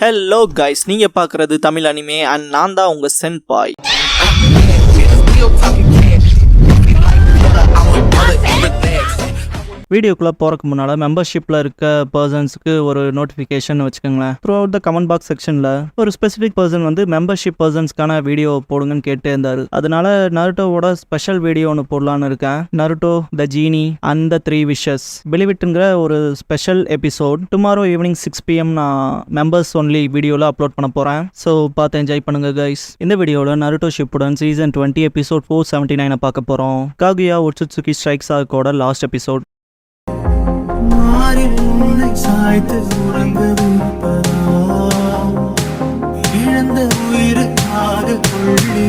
Hello guys, நீங்க பார்க்குறது Tamil anime and நான் தான் உங்க சென்பாய். வீடியோக்குள்ளே போகிறக்கு முன்னால் மெம்பர்ஷிப்பில் இருக்க பர்சன்ஸுக்கு ஒரு நோட்டிஃபிகேஷன் வச்சுக்கோங்களேன். Through out the comment box செக்ஷனில் ஒரு ஸ்பெசிஃபிக் பர்சன் வந்து மெம்பர்ஷிப் பர்சன்ஸ்க்கான வீடியோ போடுங்கன்னு கேட்டே இருந்தார். அதனால நருட்டோவோட ஸ்பெஷல் வீடியோ ஒன்று போடலான்னு இருக்கேன். நருட்டோ த ஜீனி அண்ட் த 3 விஷஸ் பிலிவிட்டுங்கிற ஒரு special episode tomorrow evening 6 PM நான் மெம்பர்ஸ் ஒன்லி வீடியோவில் அப்லோட் பண்ண போகிறேன். ஸோ பார்த்து என்ஜாய் பண்ணுங்க கைஸ். இந்த வீடியோவில் நருட்டோ ஷிப்புடன் சீசன் 20 எபிசோட் 479 பார்க்க போகிறோம். காகுயா ஒட்சுட்சுகி ஸ்ட்ரைக்ஸ் ஆகோட லாஸ்ட் எபிசோட். சாய்த்து உறங்கு இழந்த உயிருக்காக கொள்ளி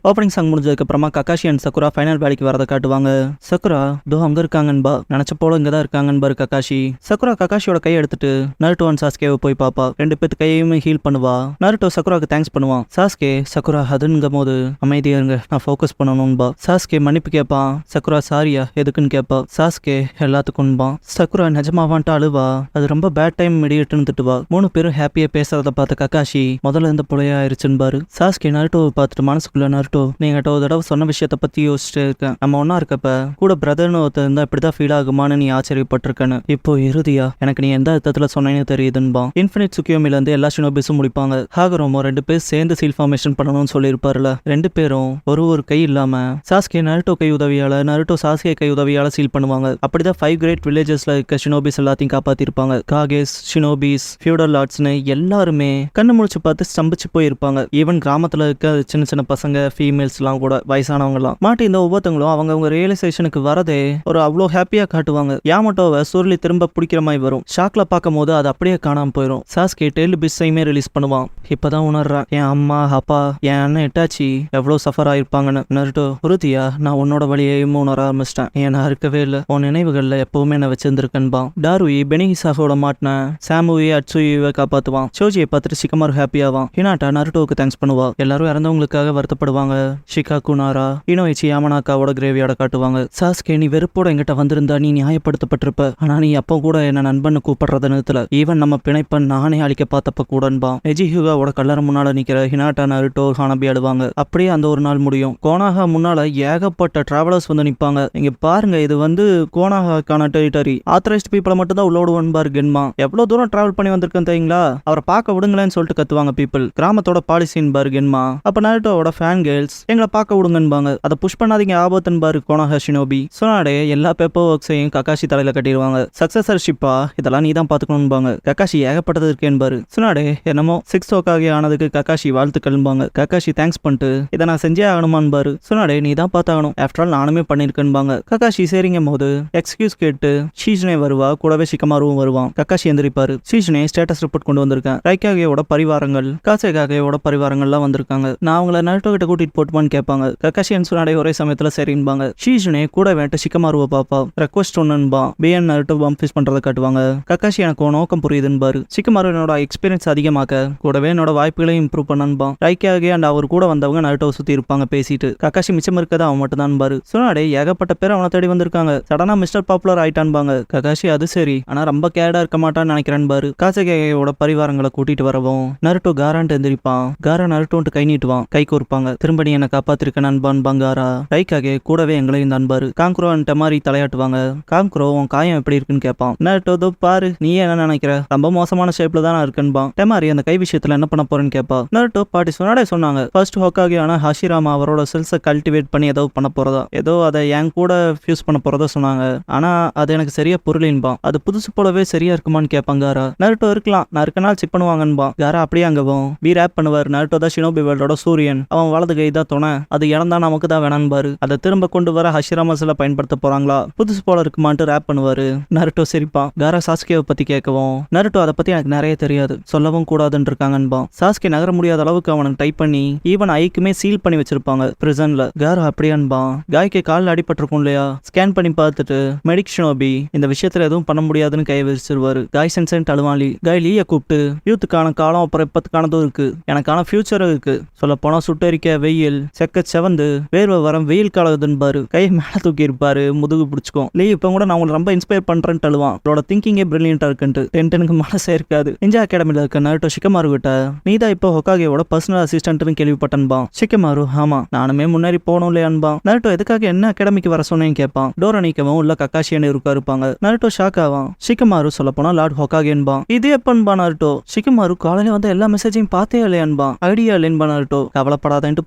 ஓப்பனிங் சாங் முடிஞ்சதுக்கப்புறமா ககாஷி அண்ட் சக்குரா ஃபைனல் வேலைக்கு வரதை காட்டுவாங்க. சக்குரா தோ அங்கே இருக்காங்கன்பா, நினச்ச போல இங்கே தான் இருக்காங்கன்பாரு ககாஷி. சக்குரா ககாஷியோட கையை எடுத்துட்டு நருட்டோ அண்ட் சாஸ்கேவை போய் பாப்பா. 2 பேத்து கையுமே ஹீல் பண்ணுவா. நருட்டோ சக்குராவுக்கு தேங்க்ஸ் பண்ணுவான். சாஸ்கே சக்குரா அதுங்கும் போது அமைதியா இருங்க, நான் ஃபோக்கஸ் பண்ணணும்பா. சாஸ்கே மன்னிப்பு கேட்பான். சக்குரா சாரியா எதுக்குன்னு கேட்பா. சாஸ்கே எல்லாத்துக்கும்பா. சக்குரா நிஜமாவான்ட்டு அழுவா. அது ரொம்ப பேட் டைம் இடியட்டுன்னு திட்டுவா. 3 பேரும் ஹாப்பியா பேசுறத பார்த்த ககாஷி முதல்ல இந்த புலையா ஆயிருச்சுன்பாரு. சாஸ்கே நருட்டோவை பார்த்துட்டு மனசுக்குள்ள நருட்டோ நீங்கிட்ட ஒரு தடவை சொன்ன விஷயத்த பத்தி யோசிச்சுட்டு இருக்கேன். நம்ம ஒன்னா இருக்கப்ப கூட பிரதர்னு ஒருத்தர் இருந்தா இப்படிதான் ஃபீல் ஆகுமான்னு நீ ஆச்சரியப்பட்டிருக்கேன்னு இப்போ இறுதியா எனக்கு நீ எந்த அர்த்தத்துல சொன்னேன்னு தெரியுதுன்பா. இன்ஃபினிட் சுக்கியோமில இருந்து எல்லா ஷினோபிஸும் முடிப்பாங்க. ஹாகரோமோ 2 பேர் சேர்ந்து சீல் ஃபார்மேஷன் பண்ணணும்னு சொல்லியிருப்பாருல. 2 பேரும் ஒரு கை இல்லாம சாஸ்கே நருட்டோ கை உதவியால, நருட்டோ சாஸ்கே கை உதவியால சீல் பண்ணுவாங்க. அப்படிதான் 5 கிரேட் வில்லேஜஸ்ல இருக்க ஷினோபிஸ் எல்லாத்தையும் காப்பாத்திருப்பாங்க. காகேஸ், ஷினோபிஸ், ஃபியூடல் லார்ட்ஸ்னு எல்லாருமே கண்ணு முடிச்சு பார்த்து ஸ்தம்பிச்சு போயிருப்பாங்க. ஈவன் கிராமத்துல இருக்க சின்ன சின்ன பசங்க, ஃபீமேல்ஸ்லாம் கூட, வயசானவங்கலாம் மாட்டி இந்த ஒவ்வொருத்தங்களும் அவங்க ரியலைசேஷனுக்கு வரதே ஒரு அவ்வளோ ஹாப்பியா காட்டுவாங்க. யாமட்டோவை சுருளி திரும்ப பிடிக்கிற மாதிரி வரும். ஷாக்ல பார்க்கும் போது அது அப்படியே காணாம போயிடும். சாஸ்கே டெய்லி பிஸ்ஸையுமே ரிலீஸ் பண்ணுவான். இப்பதான் உணர்றான் என் அம்மா அப்பா என் அண்ணன் எட்டாச்சி எவ்வளவு சஃபர் ஆயிருப்பாங்கன்னு. நருட்டோ உறுதியா நான் உன்னோட வழியையும் உணர ஆரம்பிச்சிட்டேன். நான் இருக்கவே இல்லை, உன் நினைவுகள்ல எப்பவுமே நான் வச்சிருந்திருக்கேன்பா. டாருயி பெனிஹிசாகோட மாட்டின சாமுயி அட்சுயுவை காப்பாத்துவான். சோஜியை பார்த்துட்டு சிக்கமாரு ஹாப்பியாவான். ஹினாட்டா நருட்டோவுக்கு தேங்க்ஸ் பண்ணுவா. எல்லாரும் இறந்தவங்களுக்காக வருத்தப்படுவாங்க. ஷிகாகு நாரா இனோயிச்சி யாமனாக்காவோட கிரேவியோட காட்டுவாங்க. சாஸ்கே நீ வெறுப்போட எங்கிட்ட வந்திருந்தா நீ நியாயப்படுத்தப்பட்டிருப்ப. ஆனா நீ அப்போ கூட என்ன நண்பன்னு கூப்பிடுறத நிறுத்தல. ஈவன் நம்ம பிணைப்பன் நானே அழிக்க பார்த்தப்ப கூடன்பா. எஜிஹுகாவோட கல்லறை முன்னால நிக்கிற ஹினாட்டா நருட்டோ ஹானபி அழுவாங்க. அப்படியே அந்த ஒரு நாள் முடியும். கோனாகா முன்னால ஏகப்பட்ட டிராவலர்ஸ் வந்து நிப்பாங்க. இங்க பாருங்க, இது வந்து கோனாகாக்கான டெரிட்டரி. ஆத்தரைஸ்ட் பீப்புளை மட்டும் தான் உள்ள விடுவான்பார் கென்மா. எவ்வளவு தூரம் டிராவல் பண்ணி வந்திருக்கேன் தெரியுங்களா, அவரை பார்க்க விடுங்களேன்னு சொல்லிட்டு கத்துவாங்க பீப்புள். கிராமத்தோட பாலிசின் பார் கென்மா. அப்ப நருட்டோவோட ஃபேன் கேர்ள்ஸ் எங்களை பார்க்க விடுங்கன்பாங்க. அதை புஷ் பண்ணாதீங்க ஆபத்துன்பாரு கோனாகா ஷினோபி. சொன்னாடே எல்லா பேப்பர் ஒர்க்ஸையும் ககாஷி தலையில கட்டிடுவாங்க. சக்சஸர்ஷிப்பா இதெல்லாம் நீ தான் பாத்துக்கணும்பாங்க. ககாஷி ஏகப்பட்டது இருக்கேன்பாரு. சொன்னாடே என்னமோ 6 ஓக்காகி ஆனதுக்கு ககாஷி வாழ்த்துக்கள்பாங்க. ககாஷி தேங்க்ஸ் பண்ணிட்டு இதை நான் செஞ்சே ஆகணுமான்பாரு. சொன்னாடே நீ தான் பார்த்தாகணும், ஆஃப்டர் ஆல் நானுமே பண்ணிருக்கேன்பாங்க. ககாஷி சரிங்கும் போது எக்ஸ்கியூஸ் கேட்டு ஷீஜ்னே வருவா. கூடவே சிக்கமாருவும் வருவான். ககாஷி எந்திரிப்பாரு. ஷீஜ்னே ஸ்டேட்டஸ் ரிப்போர்ட் கொண்டு வந்திருக்கேன். ரைக்காகையோட பரிவாரங்கள், காசேகாகையோட பரிவாரங்கள்லாம் வந்திருக்காங்க. நான் அவங்கள நருட்டோ கிட்ட கூட்டிட்டு போட்டுமான்னு கேட்பாங்க. ககாஷி அண்ட் சுனாடே ஒரே சமயத்துல சரின்பாங்க. ஷீஜுனே கூட வேண்ட சிக்கமாருவ பாப்பா. ரெக்வஸ்ட் ஒன்னுன்பா. பிஎன் நருட்டோ பம்பிஸ் பண்றதை காட்டுவாங்க. ககாஷி எனக்கு நோக்கம் புரியுதுன்பாரு. சிக்கமாரு என்னோட எக்ஸ்பீரியன்ஸ் அதிகமாக்க கூடவே என்னோட வாய்ப்புகளையும் இம்ப்ரூவ் பண்ணன்பா. ரைக்காகே அண்ட் அவர் கூட வந்தவங்க நருட்டோ சுத்தி இருப்பாங்க பேசிட்டு. ககாஷி மிச்சம் இருக்கதா அவன் மட்டும் தான் பாரு. சுனாடே ஏகப்பட்ட பேர் அவனை தேடி வந்திருக்காங்க. சடனா மிஸ்டர் பாப்புலர் ஆயிட்டான்பாங்க. ககாஷி அது சரி, ஆனா ரொம்ப கேடா இருக்க மாட்டான்னு நினைக்கிறேன் பாரு. காசேகையோட பரிவாரங்களை கூட்டிட்டு வரவும் நருட்டோ காரான்ட்டு எந்திரிப்பான். காரா நருட்டோன்ட்டு கை நீட்டுவான். கை கோர்ப்பாங்க. திரும்ப நீ என்னை காப்பாத்திருக்க நண்பான் பங்காரா. ரைக்காகே கூடவே எங்களையும் நண்பாரு. காங்க்ரோன்ட்ட மாதிரி தலையாட்டுவாங்க. காங்க்ரோ உன் காயம் எப்படி இருக்குன்னு கேட்பான். நருட்டோ தோ பாரு, நீ என்ன நினைக்கிற, ரொம்ப மோசமான ஷேப்ல தான் இருக்குன்பா. டெமாரி அந்த கை விஷயத்துல என்ன பண்ண போறேன்னு கேட்பா. நருட்டோ பாட்டி சொன்னாடே சொன்னாங்க ஃபர்ஸ்ட் ஹோக்காகே ஆனா ஹஷிராமா அவரோட செல்ஸை கல்டிவேட் பண்ணி ஏதோ பண்ண போறதா, ஏதோ அதை என் கூட ஃபியூஸ் பண்ண போறதா சொன்னாங்க. ஆனா அது எனக்கு சரியா புரியலின்பா. அது புதுசு போலவே சரியா இருக்குமான்னு கேட்பாங்க. காரா நருட்டோ இருக்கலாம், நான் இருக்க நாள் செக் பண்ணுவாங்கன்பா. காரா அப்படியே அங்கவும் பி ரேப் பண்ணுவார். நருட்டோ தான் ஷினோபி வேர்ல்டோட சூரியன். அவன் வலது கை தான் துணை, அது இடம் தான் நமக்கு தான் வேணான்பாரு. அதை திரும்ப கொண்டு வர ஹஷிராமா சில பயன்படுத்த போறாங்களா, புதுசு போல இருக்குமான்ட்டு ரேப் பண்ணுவாரு. நருட்டோ சிரிப்பான். காரா சாஸ்கேவை பத்தி கேட்கவும் நருட்டோ அதை பத்தி எனக்கு நிறைய தெரியாது, சொல்லவும் கூடாதுன்னு இருக்காங்கன்பா. சாஸ்கே நகர முடியாத அளவுக்கு அவனுக்கு டைப் பண்ணி ஈவன் ஐக்குமே சீல் பண்ணி வச்சிருப்பாங்க பிரிசன்ல. காரா அப்படியான்பா. காய்க்கு காலில் அடிபட்டிருக்கும் இல்லையா, ஸ்கேன் பண்ணி பார்த்துட்டு மெடிக் ஷினோபி இந்த விஷயத்துல எதுவும் பண்ண முடியாதுன்னு கை விரிச்சிருவாரு. காய் சென்சென்ட் அழுவாலி. காய் லீயை கூப்பிட்டு யூத்துக்கான காலம் அப்புறம் இப்பத்துக்கானதும் இருக்கு, எனக்கான ஃபியூச்சரும் இருக்கு. சொல்ல போனா சுட்டரிக்க வெயில் செக்க செவந்து வேர்வை வரம் வெயில் காலதுன்பாரு. கையை மேல தூக்கி இருப்பாரு, முதுகு பிடிச்சிக்கும். லீ இப்ப கூட நான் உங்களை ரொம்ப இன்ஸ்பயர் பண்றேன்னு அழுவான். அவரோட திங்கிங்கே பிரில்லியண்டா இருக்குன்ட்டு. டென்டனுக்கு மனசே இருக்காது. நிஞ்சா அகாடமில இருக்க நருட்டோ ஷிகமாரு கிட்ட நீதான் இப்போ ஹொகாகேவோட பர்சனல் அசிஸ்டன்ட்னு கேள்விப்பட்டன்பா. ஷிகமாரு ஆமா, நானுமே முன்னாடி போகணும் இல்லையான்பா. நருட்டோ எதுக்காக என்ன அகாடமிக்கு வர சொன்னேன்னு கேட்பான். டோரா நீக்கவும் உள்ள கக்காஷியன்னு இருப்பாங்க. நருட்டோ ஷாக் ஆவான். ஷிகமாரு சொல்ல போனா லார்ட் ஹொகாகேன்பா. இது எப்பன்பா நருட்டோ. ஷிகமாரு காலையில வந்து எல்லா மெசேஜையும் பார்த்தே இல்லையான்பா. Idea இல்லைன்பா Naruto. கவலைப்படாதன்ட்டு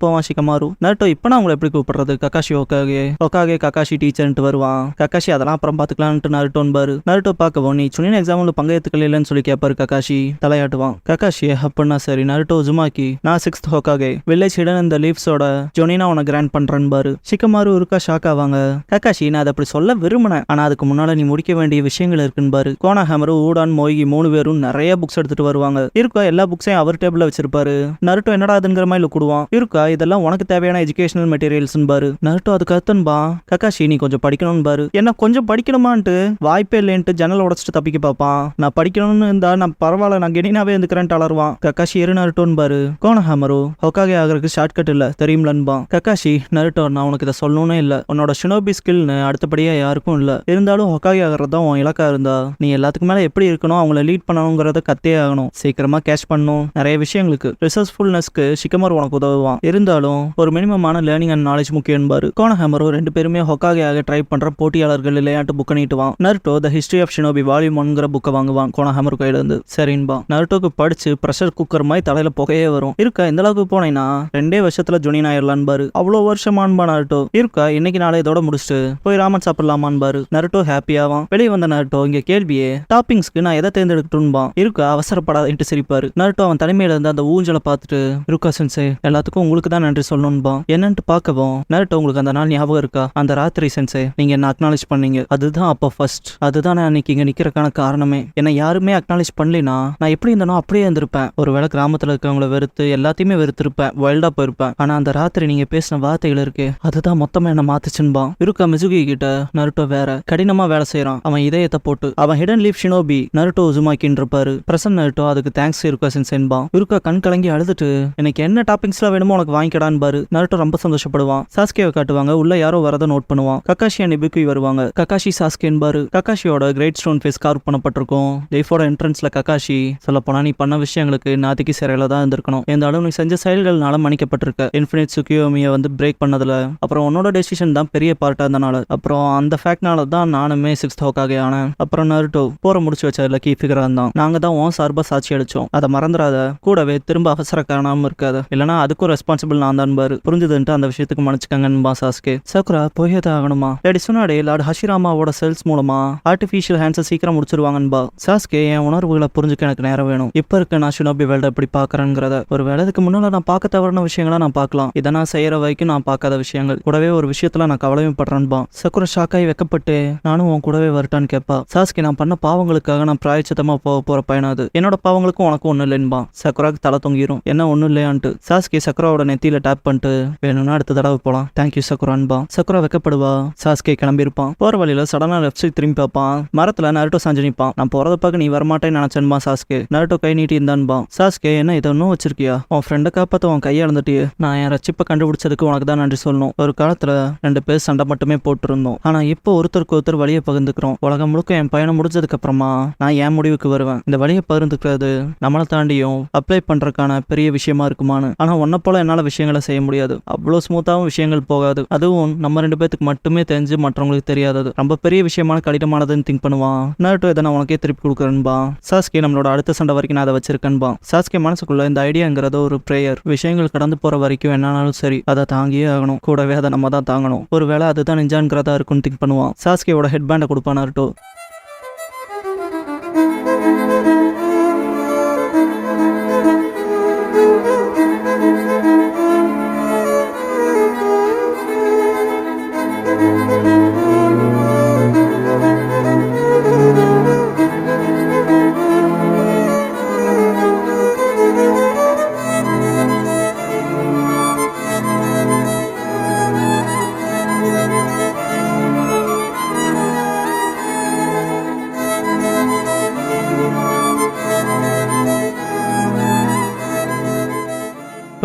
போவான் ஷிகமாரு. நருட்டோ இப்ப நான் உங்களை எப்படி கூப்பிடுறது, கக்காஷி ஹொகாகே. ஹொகாகே கக்காஷி டீச்சர்ன்ட்டு வருவான். கக்காஷி அதெல்லாம் அப்புறம் பாத்துக்கலான்ட்டு நருட்டோன்பாரு. நருட்டோ பார்க்கவும் நீ சுனின் எக்ஸாம்ல பங்கேற்றுக்கலன்னு சொல்லி கேட்பாரு. கக்காஷி தலையாட்டுவான். கக்காஷி அப்படின்னா சரி. நருட்டோ ஜுமாக்கி நான் 6th ஹொகாகே வில்லேஜ் ஹிடன் இந்த லீவ்ஸோட ஜொனினா உன கிராண்ட் பண்றேன்பாரு. ஷிகமாரு இருக்கா ஷாக் ஆவாங்க. கக்காஷி நான் அதை அப்படி சொல்ல விரும்பினேன், ஆனா அதுக்கு முன்னால நீ முடிக்க வேண்டிய விஷயங்கள் இருக்குன்பாரு. கோனாஹாமரு ஊடான் மொய்கி 3 பேரும் நிறைய புக்ஸ் எடுத்துட்டு வருவாங்க. இருக்கா எல்லா புக்ஸையும் அவர் டேபிள்ல வச்சிருப்பாரு. நருட்டோ என்னடா அதுங்கிற மாதிரி கூடுவான். இருக்கா இதெல்லாம் உனக்கு தேவையான எஜுகேஷனல் மெட்டீரியல்ஸ் பாரு. நருட்டோ அதுக்கு அர்த்தன்பா. கக்காஷி நீ கொஞ்சம் படிக்கணும்னு பாரு. என்ன கொஞ்சம் படிக்கணுமான்ட்டு வாய்ப்பே இல்லைன்ட்டு ஜன்னல் உடச்சிட்டு தப்பிக்க பார்ப்பான். நான் படிக்கணும்னு இருந்தா நான் பரவாயில்ல, நான் கெனினாவே இருந்துக்கிறேன் அலருவான். கக்காஷி இரு நருட்டோன்னு பாரு. கோனாஹாமரு ஹொகாகே ஆகிறதுக்கு ஷார்ட் கட் இல்ல தெரியும்லன்பா. கக்காஷி நருட்டோ நான் உனக்கு இதை சொல்லணும்னே இல்ல, உன்னோட ஷினோபி ஸ்கில்னு அடுத்தபடியா யாருக்கும் இல்ல, இருந்தாலும் ஹொகாகே ஆகிறது உன் இலக்கா இருந்தா நீ எல்லாத்துக்கு மேல எப்படி இருக்கணும், அவங்கள லீட் பண்ணணுங்கிறத கத்தே ஆகணும். சீக்கிரமா கேஷ் பண்ணணும். நிறைய விஷயங்களுக்கு ரிசர்ச்ஃபுல்னஸ்க்கு ஷிகமாரு உனக்கு உதவுவான். இருந்தாலும் ஒரு மினிமமான லேர்னிங் அண்ட் நாலேஜ் முக்கியம்பாரு. கோனாஹாமரு 2 பேருமே ஹொகாகே ஆக ட்ரை பண்ற போட்டியாளர்கள் விளையாட்டு புக் நீட்டுவான். Naruto the history of Shinobi volume 1ங்கிற புக்கை வாங்குவான் கோனாஹாமரு கையில இருந்து. சரின்பா. நருட்டோக்கு படிச்சு ப்ரெஷர் குக்கர் மாதிரி தலையில புகையே வரும். இருக்கா இந்த அளவுக்கு போனேன்னா 2 வருஷத்துல ஜொனின் ஆயிரலான்பாரு. அவ்வளோ வருஷமான்பா நருட்டோ. இருக்கா இன்னைக்கு நாளை இதோட முடிச்சுட்டு போய் ராமன் சாப்பிடலாமான்பாரு. நருட்டோ ஹாப்பியாவான். வெளியே வந்த நருட்டோ இங்க கேள்வியே டாப்பிங்ஸ்க்கு நான் எதை தேர்ந்தெடுக்கட்டும்பா. இருக்கா அவசரப்படாதுன்ட்டு சிரிப்பாரு. நருட்டோ அவன் தலைமையில இருந்து அந்த ஊஞ்சலை பார்த்துட்டு இருக்கா சென்சே எல்லாத்துக்கும் உங்களுக்கு தான் நன்றி சொல்லணும்பா. என்னன்ட்டு பார்க்கவும் நருட்டோ உங்களுக்கு அந்த நாள் ஞாபகம் இருக்கா, அந்த ராத்திரி சென்சே நீங்க என்ன அக்னாலேஜ் பண்ணீங்க, அதுதான் அப்போ ஃபர்ஸ்ட், அதுதான் நான் இன்னைக்கு இங்க நிக்கிறக்கான காரணமே. என்ன யாருமே அக்னாலேஜ் பண்ணலினா நான் எப்படி இருந்தனோ அப்படியே இருந்திருப்பேன். ஒருவேளை கிராமத்துல இருக்கவங்களை வெறுத்து எல்லாத்தையுமே வெறுத்திருப்பேன், வைல்டா போயிருப்பேன். ஆனா அந்த ராத்திரி நீங்க பேசின வார்த்தைகள் இருக்கு, அதுதான் மொத்தமா என்ன மாத்துச்சுன்பா. இருக்கா மிசுகி கிட்ட நருட்டோ வேற கடினமா வேலை செய்யறான். அவன் இதயத்தை போட்டு அவன் ஹிடன் லீஃப் ஷினோபி நருட்டோ உசுமாக்கின்னு இருப்பாரு. பிரசன்ட் நருட்டோ அதுக்கு தேங்க்ஸ் இருக்கா சென்சேன்பா. இருக்கா கண் கலங்கி அழுதுட்டு எனக்கு என்ன டாப்பிங்ஸ்லாம் வேணுமோ உனக்கு வாங்கிக்கடான்னு பாரு. நருட்டோ ரொம்ப சந்தோஷப்படுவான். சாஸ்கேவை காட்டுவாங்க. உள்ள யாரோ வரத நோட் பண்ணுவான். கக்காஷி அண்ட் இபுகி வருவாங்க. கக்காஷி சாஸ்கேன்பாரு. கக்காஷியோட கிரேட் ஸ்டோன் ஃபேஸ் கார்வ் பண்ணப்பட்டிருக்கும். லைஃபோட என்ட்ரன்ஸ்ல கக்காஷி சொல்ல போனா நீ பண்ண விஷயங்களுக்கு நாத்திக்கு சிறையில தான் இருந்திருக்கணும், இருந்தாலும் நீ செஞ்ச செயல்கள்னால மன்னிக்கப்பட்டிருக்க. இன்ஃபினிட் சுக்கியோமியை வந்து பிரேக் பண்ணதுல அப்புறம் உன்னோட டெசிஷன் தான் பெரிய பார்ட்டா இருந்தனால, அப்புறம் அந்த ஃபேக்ட்னால தான் நானுமே 6th ஹொகாகே ஆனேன். அப்புறம் நருட்டோ போற முடிச்சு வச்ச லக்கி ஃபிகரா இருந்தான். நாங்க தான் உன் சார்பா சாட்சி அடிச்சோம், அதை மறந்துடாத. கூடவே திரும்ப அவசர காரணாம இருக்காது, இல்லனா அதுக்கும் ரெஸ்பான்சிபிள் நான் தான் பாரு. புரிஞ்சுதுன்ட்டு அந்த விஷயத்துக்கு மன்னிச்சுக்கங்கன்பா சாஸ்கே. சக்குரா போயதான் ஆகணுமா. லேடி சுனாடே லார்ட் ஹஷிராமாவோட செல்ஸ் மூலமா ஆர்டிஃபிஷியல் ஹேண்ட்ஸை சீக்கிரம் முடிச்சிருவாங்கன்பா. சாஸ்கே என் உணர்வுகளை புரிஞ்சுக்க எனக்கு நேரம் வேணும். இப்ப இருக்க நான் ஷினோபி வேல்ட எப்படி பாக்குறேங்கிறத ஒரு வேலைக்கு முன்னால நான் பார்க்க தவறான விஷயங்களா நான் பார்க்கலாம், இதை நான் செய்யற வரைக்கும் நான் பார்க்காத விஷயங்கள். கூடவே ஒரு விஷயத்துல நான் கவலையும் படுறேன்பா. சக்குரா ஷாக்காய் வைக்கப்பட்டு நானும் உன் கூடவே வரட்டான்னு கேட்பா. சாஸ்கே நான் பண்ண பாவங்களுக்காக நான் பிராயச்சித்தமா போற பயணம் அது, என்னோட பாவங்களுக்கும் உனக்கும் ஒண்ணு இல்லைன்பா. சக்குராக்கு தலை தொங்கிரும். என்ன ஒண்ணும் இல்லையான்ட்டு சாஸ்கே சக்குராவோட நெத்தியில டேப் பண்ணிட்டு வேணும்னா அடுத்த தடவை போலாம், தேங்க்யூ சக்குரான்பா. சக்குரா வைக்கப்படுவா. சாஸ்கே கிளம்பியிருப்பான். போற வழியில சடனா லெஃப்ட் சைட் திரும்பி பார்ப்பான். மரத்துல நருட்டோ சாஞ்சு நிப்பான். நான் போறத பார்க்க நீ வரமாட்டேன்னு நினைச்சேன்பா சாஸ்கே. நருட்டோ கை நீட்டி இருந்தான்பா. சாஸ்கே என்ன இதை இன்னும் வச்சிருக்கியா, உன் ஃப்ரெண்டை காப்பாத்த உன் கையை இழந்துட்டியே, நான் என் ரச்சிப்பை கண்டுபிடிச்சதுக்கு உனக்கு தான் நன்றி சொல்லணும். ஒரு காலத்துல 2 பேர் சண்டை மட்டுமே போட்டு இருந்தோம், ஆனா இப்போ ஒருத்தருக்கு ஒருத்தர் வழியை பகிர்ந்துக்கிறோம். உலகம் முழுக்க என் பயணம் முடிஞ்சதுக்கு அப்புறமா நான் என் முடிவுக்கு வருவேன். இந்த வழியை பகிர்ந்துக்கிறது நம்மளை தாண்டியும் அப்ளை பண்றதுக்கான பெரிய விஷயமா இருக்குமான்னு. ஆனா உன்ன போல என்னால விஷயங்களை செய்ய முடியாது, அவ்வளவு ஸ்மூத்தாவும் விஷயங்கள் போகாது. அதுவும் நம்ம 2 பேத்துக்கு மட்டுமே தெரிஞ்சு மற்றவங்களுக்கு தெரியாதது, ரொம்ப பெரிய விஷயமான கடினமானதுன்னு திங்க் பண்ணுவான். நருட்டோ இதை நான் உனக்கே திருப்பி கொடுக்குறேன்பா. சாஸ்கே நம்மளோட அடுத்த சண்டை வரைக்கும் நான் அதை வச்சிருக்கேன்பா. சாஸ்கே மனசுக்குள்ள இந்த ஐடியாங்கிறத ஒரு பிரேயர், விஷயங்கள் கடந்து போற வரைக்கும் என்னாலும் சரி அதை தாங்கியே ஆகணும், கூடவே அதை நம்ம தான் தாங்கணும். ஒருவேளை அதுதான் நிஞ்சான்கிறதா இருக்குன்னு திங்க் பண்ணுவான். சாஸ்கேவோட ஹெட் பேண்டை கொடுப்பான் நருட்டோ.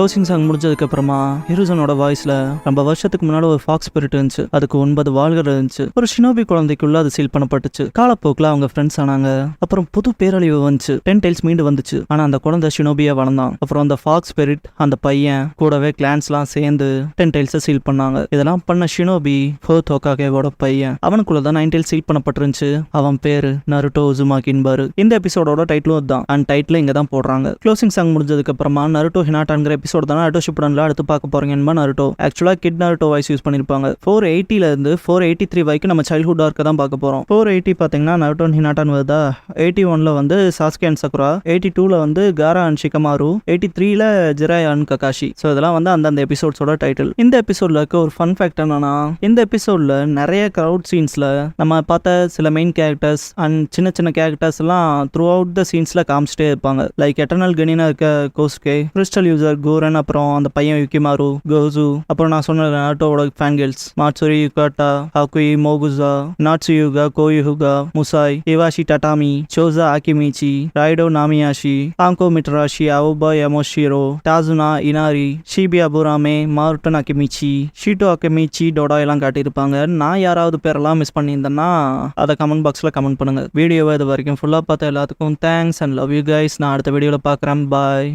க்ளோசிங் சாங் முடிஞ்சதுக்கு அப்புறமா ஹிருசனோட வாய்ஸ்ல நம்ம வருஷத்துக்கு முன்னாடி ஒரு ஃபாக்ஸ் ஸ்பிரிட் இருந்துச்சு, அதுக்கு 9 வாள்கள் இருந்துச்சு, ஒரு ஷினோபி குழந்தைக்குள்ள அது சீல் பண்ணப்பட்டுச்சு. காலப்போக்கில் அவங்க ஃப்ரெண்ட்ஸ் ஆனாங்க. அப்புறம் புது பேரழிவு வந்துச்சு, 10 டைல்ஸ் மீண்டு வந்துச்சு. ஆனா அந்த குழந்தை ஷினோபியா வளர்ந்தான். அப்புறம் அந்த ஃபாக்ஸ் ஸ்பிரிட் அந்த பையன் கூடவே கிளான்ஸ்லாம் சேர்ந்து 10 டைல்ஸை சீல் பண்ணாங்க. இதெல்லாம் பண்ண ஷினோபி ஃபோர்த் ஹோகாகேவோட பையன். அவனுக்குள்ள தான் 9 டைல்ஸ் சீல் பண்ணப்பட்டிருந்துச்சு. அவன் பேரு நருட்டோ உசுமாகின்னு பாரு. இந்த எபிசோடோட டைட்டிலும் அதுதான். அண்ட் டைட்டில் இங்க தான் போடுறாங்க. க்ளோசிங் சாங் முடிஞ்சதுக்கு அப்புறமா நருட்டோ ஹினாட்டாங்கிற எபிசோட் தான் நருட்டோ ஷிப்புடன்ல அடுத்து பார்க்க போறீங்க. நருட்டோ ஆக்சுவலா கிட் நருட்டோ வாய்ஸ் யூஸ் பண்ணிருப்பாங்க. 480ல இருந்து 483 வரைக்கும் நம்ம சைல்ட்ஹுட் ஆர்க்க தான் பார்க்க போறோம். 480 பாத்தீங்கன்னா நருட்டோ ஹினாட்டான் வருதா, 81ல வந்து சாஸ்கே அண்ட் சக்குரா, 82ல வந்து காரா அண்ட் ஷிகமாரு, 83ல ஜிராய் அண்ட் ககாஷி. ஸோ இதெல்லாம் வந்து அந்தந்த எபிசோட்ஸோட டைட்டில். இந்த எபிசோட்ல இருக்க ஒரு ஃபன் ஃபேக்ட் என்னன்னா, இந்த எபிசோட்ல நிறைய கிரவுட் சீன்ஸ்ல நம்ம பார்த்த சில மெயின் கேரக்டர்ஸ் அண்ட் சின்ன சின்ன கேரக்டர்ஸ் எல்லாம் த்ரூ அவுட் த சீன்ஸ்ல காமிச்சிட்டே இருப்பாங்க. லைக் எட்டர்னல் கனினா இருக்க கோஸ்கே, கிறிஸ்டல் யூசர் கோரன், அப்புறம் அந்த பையன் யுகிமாரு, கோசு, அப்புறம் நான் சொன்ன நாட்டோட fan girls Matsuri Yukata, Hakkui, Mogusa, Natsuyuka, Koyuhuga, Musai, Iwashi Tatami, Choza Akimichi, Raido Namiashi, Dango Mitarashi, Aoba Yamashiro, Tazuna Inari, Shibi Aburame, Maruten Akimichi, Shito Akimichi, Toda எல்லாம் காட்டியிருப்பாங்க. நான் யாராவது பேரெல்லாம் மிஸ் பண்ணியிருந்தேன்னா அதை கமெண்ட் பாக்ஸில் கமெண்ட் பண்ணுங்க. வீடியோவை இது வரைக்கும் ஃபுல்லாக பார்த்த எல்லாத்துக்கும் thanks and love you guys. நான் அடுத்த வீடியோவில் பார்க்குறேன். பாய்.